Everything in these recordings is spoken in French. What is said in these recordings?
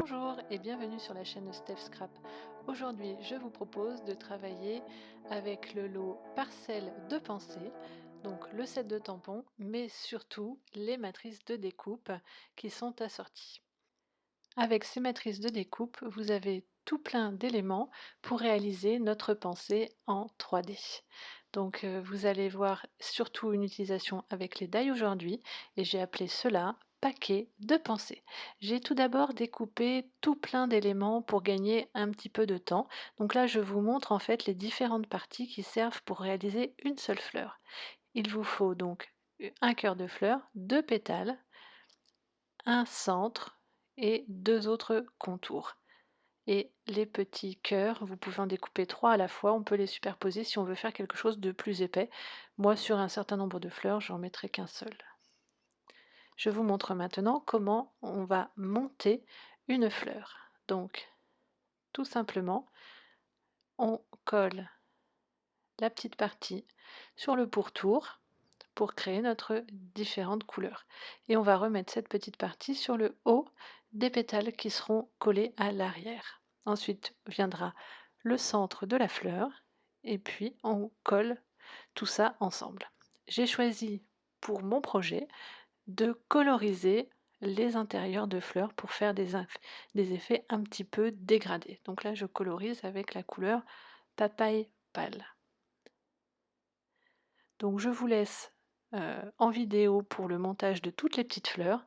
Bonjour et bienvenue sur la chaîne Steph Scrap. Aujourd'hui, je vous propose de travailler avec le lot Parcelles de pensée, donc le set de tampons, mais surtout les matrices de découpe qui sont assorties. Avec ces matrices de découpe, vous avez tout plein d'éléments pour réaliser notre pensée en 3D. Donc vous allez voir surtout une utilisation avec les die aujourd'hui et j'ai appelé cela paquet de pensée. J'ai tout d'abord découpé tout plein d'éléments pour gagner un petit peu de temps. Donc là je vous montre en fait les différentes parties qui servent pour réaliser une seule fleur. Il vous faut donc un cœur de fleur, deux pétales, un centre et deux autres contours. Et les petits cœurs, vous pouvez en découper 3 à la fois, on peut les superposer si on veut faire quelque chose de plus épais. Moi, sur un certain nombre de fleurs, j'en mettrai qu'un seul. Je vous montre maintenant comment on va monter une fleur. Donc, tout simplement, on colle la petite partie sur le pourtour pour créer notre différentes couleurs. Et on va remettre cette petite partie sur le haut des pétales qui seront collés à l'arrière. Ensuite viendra le centre de la fleur et puis on colle tout ça ensemble. J'ai choisi pour mon projet de coloriser les intérieurs de fleurs pour faire des effets un petit peu dégradés. Donc là je colorise avec la couleur papaye pâle. Donc je vous laisse en vidéo pour le montage de toutes les petites fleurs.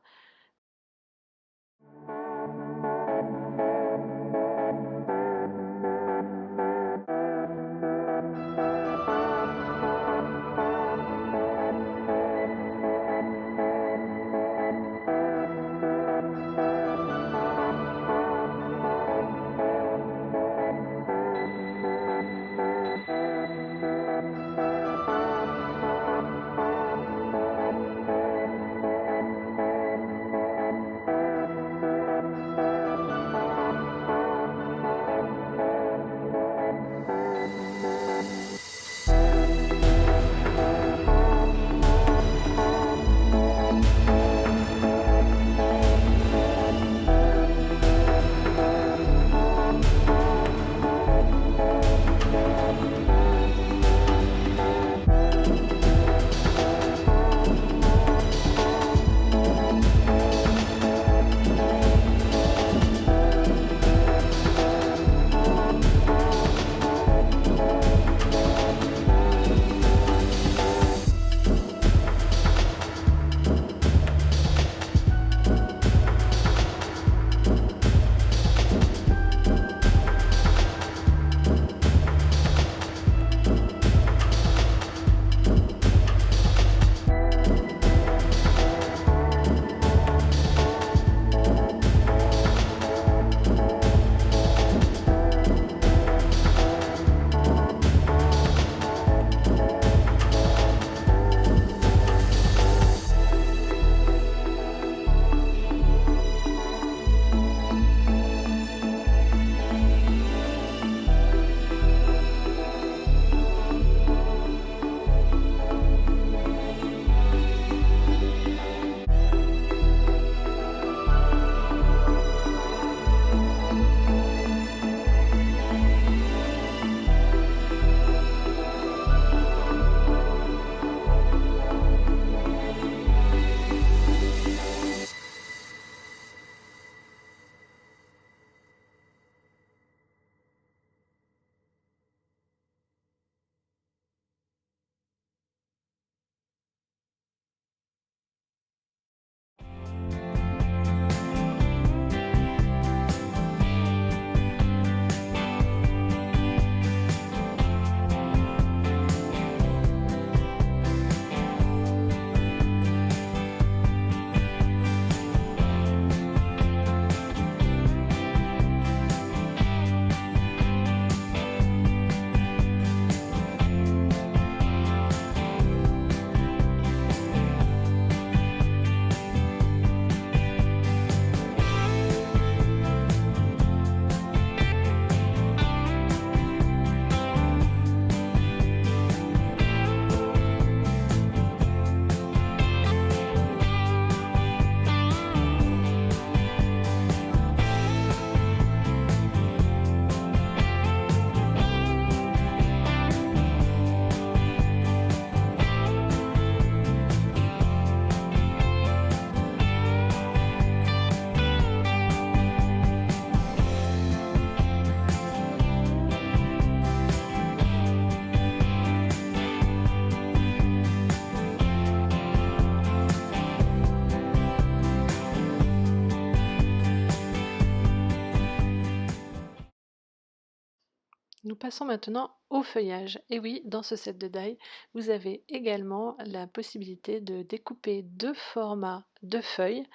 Nous passons maintenant au feuillage. Et oui, dans ce set de die, vous avez également la possibilité de découper deux formats de feuilles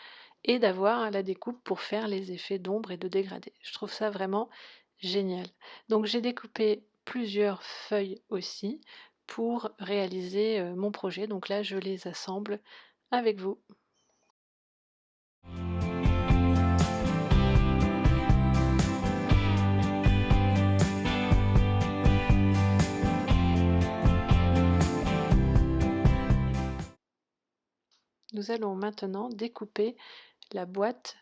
et d'avoir la découpe pour faire les effets d'ombre et de dégradé. Je trouve ça vraiment génial. Donc j'ai découpé plusieurs feuilles aussi pour réaliser mon projet. Donc là, je les assemble avec vous. Nous allons maintenant découper la boîte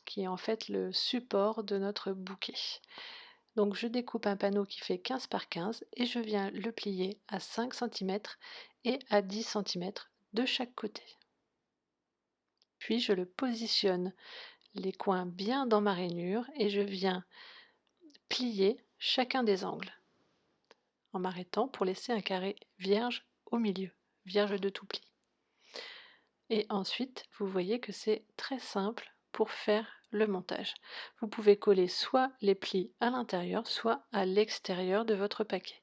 qui est en fait le support de notre bouquet. Donc je découpe un panneau qui fait 15 par 15 et je viens le plier à 5 cm et à 10 cm de chaque côté. Puis je le positionne les coins bien dans ma rainure et je viens plier chacun des angles en m'arrêtant pour laisser un carré vierge au milieu, vierge de tout pli. Et ensuite, vous voyez que c'est très simple pour faire le montage. Vous pouvez coller soit les plis à l'intérieur, soit à l'extérieur de votre paquet.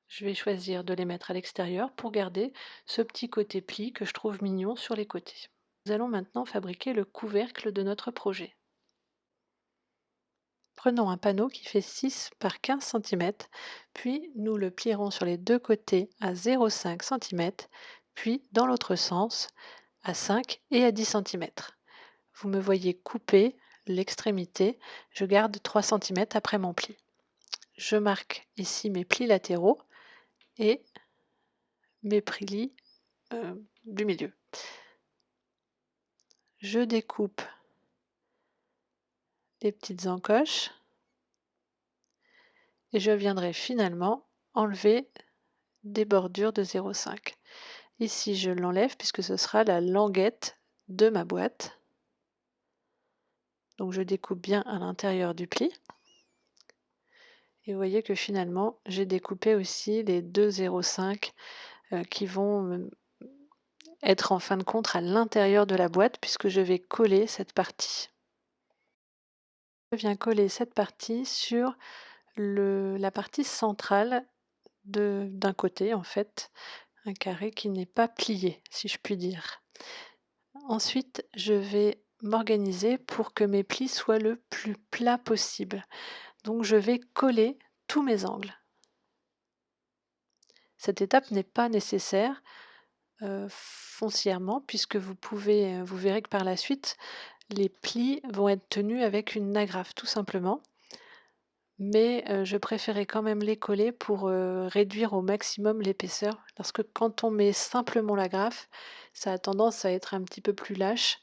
Je vais choisir de les mettre à l'extérieur pour garder ce petit côté pli que je trouve mignon sur les côtés. Nous allons maintenant fabriquer le couvercle de notre projet. Prenons un panneau qui fait 6 par 15 cm, puis nous le plierons sur les deux côtés à 0,5 cm, puis dans l'autre sens à 5 et à 10 cm. Vous me voyez couper l'extrémité, je garde 3 cm après mon pli. Je marque ici mes plis latéraux et mes plis du milieu. Je découpe les petites encoches et je viendrai finalement enlever des bordures de 0,5. Ici je l'enlève puisque ce sera la languette de ma boîte. Donc je découpe bien à l'intérieur du pli. Et vous voyez que finalement j'ai découpé aussi les deux 0,5 qui vont être en fin de compte à l'intérieur de la boîte puisque je vais coller cette partie. Je viens coller cette partie sur la partie centrale d'un côté en fait, un carré qui n'est pas plié si je puis dire. Ensuite je vais m'organiser pour que mes plis soient le plus plat possible. Donc je vais coller tous mes angles. Cette étape n'est pas nécessaire foncièrement puisque vous verrez que par la suite les plis vont être tenus avec une agrafe tout simplement, mais je préférais quand même les coller pour réduire au maximum l'épaisseur parce que quand on met simplement l'agrafe ça a tendance à être un petit peu plus lâche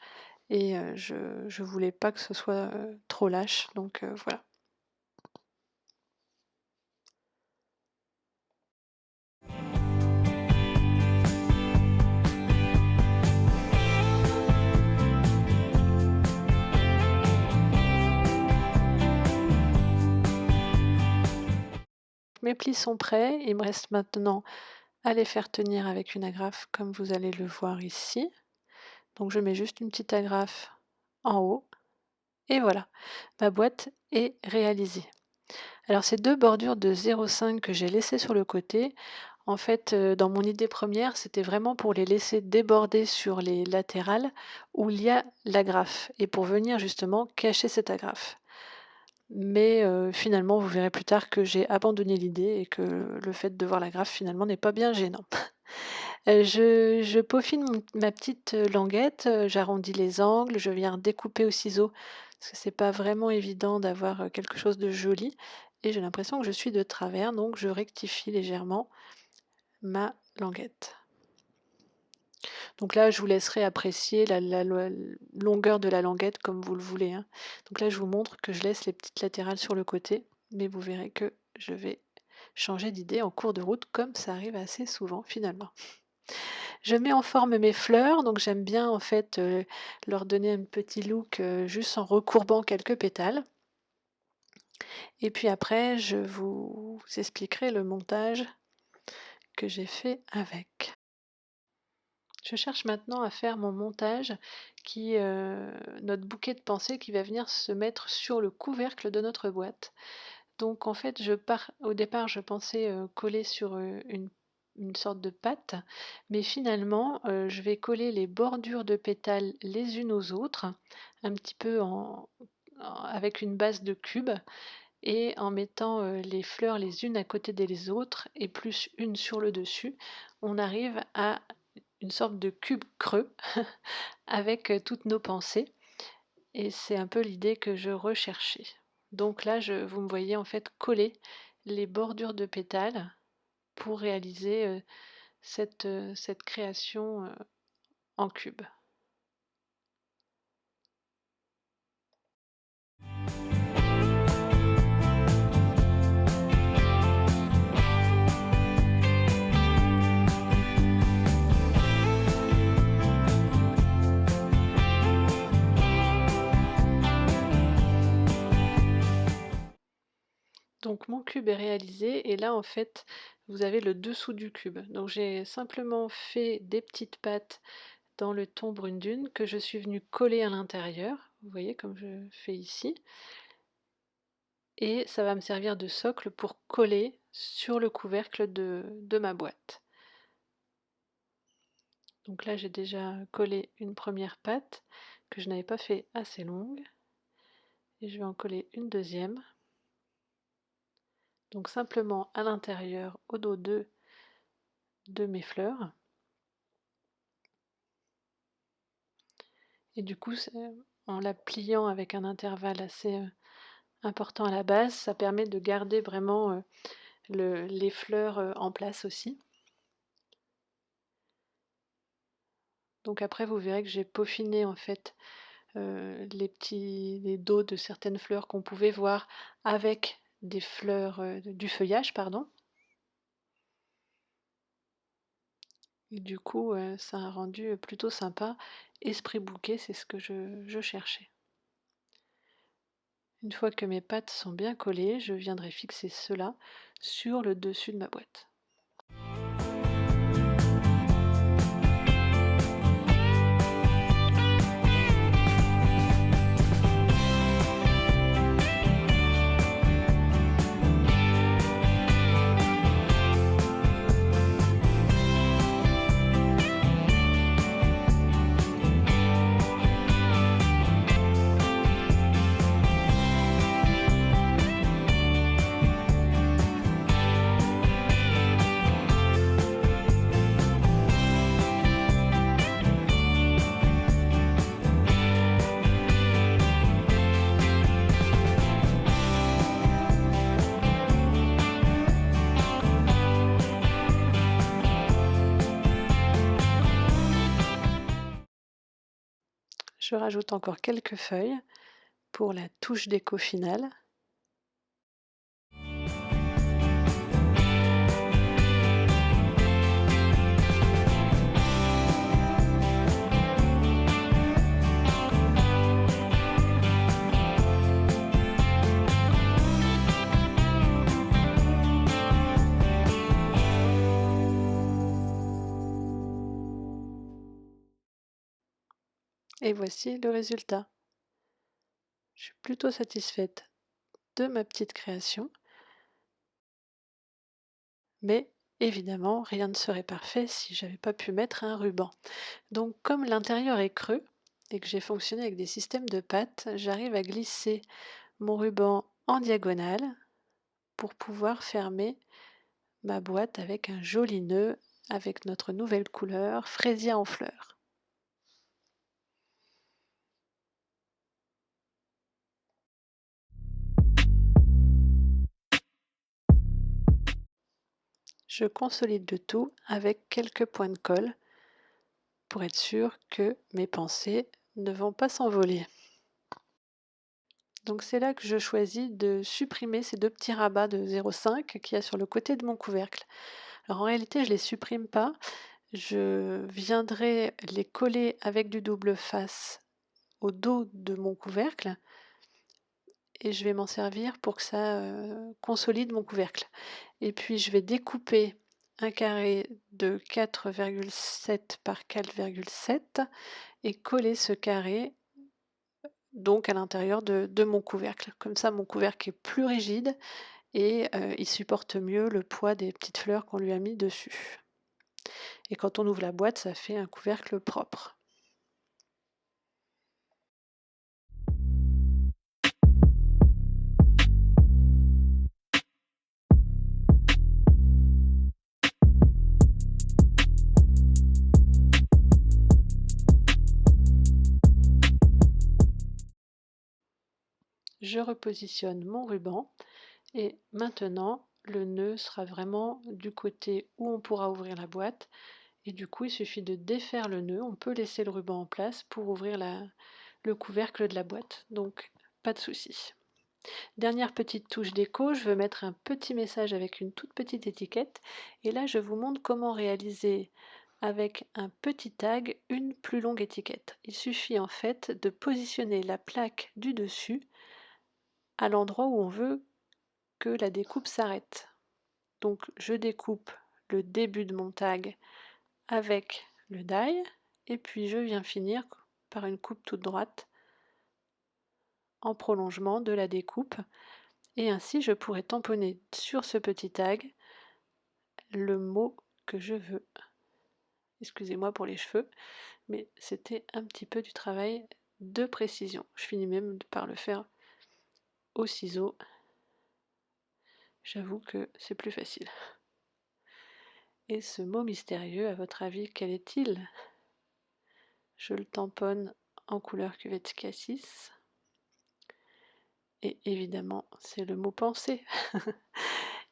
et je voulais pas que ce soit trop lâche, donc voilà. Mes plis sont prêts, il me reste maintenant à les faire tenir avec une agrafe comme vous allez le voir ici. Donc je mets juste une petite agrafe en haut et voilà, ma boîte est réalisée. Alors ces deux bordures de 0,5 que j'ai laissées sur le côté, en fait dans mon idée première c'était vraiment pour les laisser déborder sur les latérales où il y a l'agrafe et pour venir justement cacher cette agrafe. Mais finalement vous verrez plus tard que j'ai abandonné l'idée et que le fait de voir l'agrafe finalement n'est pas bien gênant. Je peaufine ma petite languette, j'arrondis les angles, je viens découper au ciseau parce que c'est pas vraiment évident d'avoir quelque chose de joli et j'ai l'impression que je suis de travers, donc je rectifie légèrement ma languette. Donc là, je vous laisserai apprécier la longueur de la languette comme vous le voulez, hein. Donc là, je vous montre que je laisse les petites latérales sur le côté, mais vous verrez que je vais changer d'idée en cours de route, comme ça arrive assez souvent finalement. Je mets en forme mes fleurs, donc j'aime bien en fait leur donner un petit look juste en recourbant quelques pétales. Et puis après, je vous expliquerai le montage que j'ai fait avec. Je cherche maintenant à faire mon montage notre bouquet de pensée qui va venir se mettre sur le couvercle de notre boîte. Donc en fait, au départ, je pensais coller sur une sorte de pâte, mais finalement, je vais coller les bordures de pétales les unes aux autres, un petit peu avec une base de cube, et en mettant les fleurs les unes à côté des autres et plus une sur le dessus, on arrive à une sorte de cube creux avec toutes nos pensées. Et c'est un peu l'idée que je recherchais. Donc là, vous me voyez en fait coller les bordures de pétales pour réaliser cette création en cube. Donc mon cube est réalisé et là en fait vous avez le dessous du cube. Donc j'ai simplement fait des petites pattes dans le ton brune dune que je suis venue coller à l'intérieur. Vous voyez comme je fais ici. Et ça va me servir de socle pour coller sur le couvercle de ma boîte. Donc là j'ai déjà collé une première patte que je n'avais pas fait assez longue. Et je vais en coller une deuxième. Donc simplement à l'intérieur, au dos de mes fleurs. Et du coup, en la pliant avec un intervalle assez important à la base, ça permet de garder vraiment les fleurs en place aussi. Donc après, vous verrez que j'ai peaufiné en fait les dos de certaines fleurs qu'on pouvait voir avec des fleurs, du feuillage, pardon. Et du coup, ça a rendu plutôt sympa. Esprit bouquet, c'est ce que je cherchais. Une fois que mes pattes sont bien collées, je viendrai fixer cela sur le dessus de ma boîte. Je rajoute encore quelques feuilles pour la touche déco finale. Et voici le résultat. Je suis plutôt satisfaite de ma petite création. Mais évidemment, rien ne serait parfait si j'avais pas pu mettre un ruban. Donc comme l'intérieur est creux et que j'ai fonctionné avec des systèmes de pattes, j'arrive à glisser mon ruban en diagonale pour pouvoir fermer ma boîte avec un joli nœud avec notre nouvelle couleur fraisier en fleurs. Je consolide le tout avec quelques points de colle pour être sûr que mes pensées ne vont pas s'envoler. Donc c'est là que je choisis de supprimer ces deux petits rabats de 0,5 qu'il y a sur le côté de mon couvercle. Alors en réalité, je ne les supprime pas. Je viendrai les coller avec du double face au dos de mon couvercle et je vais m'en servir pour que ça consolide mon couvercle. Et puis je vais découper un carré de 4,7 par 4,7 et coller ce carré donc à l'intérieur de mon couvercle. Comme ça, mon couvercle est plus rigide et il supporte mieux le poids des petites fleurs qu'on lui a mis dessus. Et quand on ouvre la boîte, ça fait un couvercle propre. Je repositionne mon ruban et maintenant le nœud sera vraiment du côté où on pourra ouvrir la boîte et du coup il suffit de défaire le nœud, on peut laisser le ruban en place pour ouvrir le couvercle de la boîte, donc pas de souci. Dernière petite touche déco, je veux mettre un petit message avec une toute petite étiquette et là je vous montre comment réaliser avec un petit tag une plus longue étiquette. Il suffit en fait de positionner la plaque du dessus à l'endroit où on veut que la découpe s'arrête. Donc je découpe le début de mon tag avec le die et puis je viens finir par une coupe toute droite en prolongement de la découpe et ainsi je pourrai tamponner sur ce petit tag le mot que je veux. Excusez-moi pour les cheveux, mais c'était un petit peu du travail de précision. Je finis même par le faire au ciseau. J'avoue que c'est plus facile. Et ce mot mystérieux, à votre avis, quel est-il? Je le tamponne en couleur cuvette Cassis. Et évidemment, c'est le mot pensée.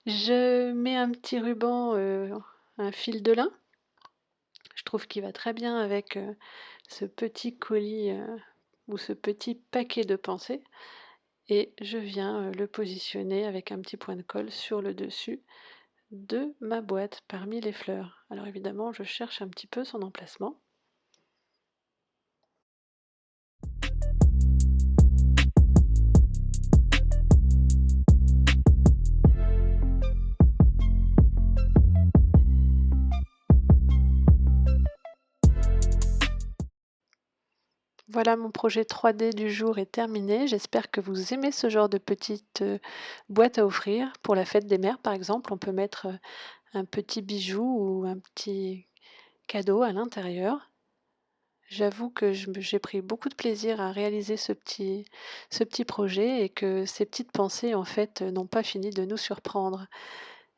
Je mets un petit ruban, un fil de lin. Je trouve qu'il va très bien avec ce petit colis ou ce petit paquet de pensées. Et je viens le positionner avec un petit point de colle sur le dessus de ma boîte parmi les fleurs. Alors évidemment, je cherche un petit peu son emplacement. Voilà, mon projet 3D du jour est terminé. J'espère que vous aimez ce genre de petite boîte à offrir. Pour la fête des mères, par exemple, on peut mettre un petit bijou ou un petit cadeau à l'intérieur. J'avoue que j'ai pris beaucoup de plaisir à réaliser ce petit projet et que ces petites pensées, en fait, n'ont pas fini de nous surprendre.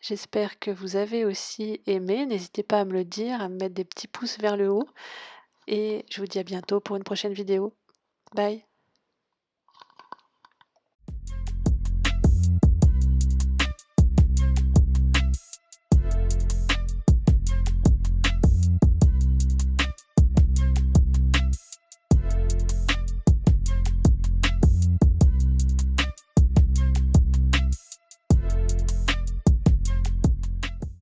J'espère que vous avez aussi aimé. N'hésitez pas à me le dire, à me mettre des petits pouces vers le haut. Et je vous dis à bientôt pour une prochaine vidéo. Bye!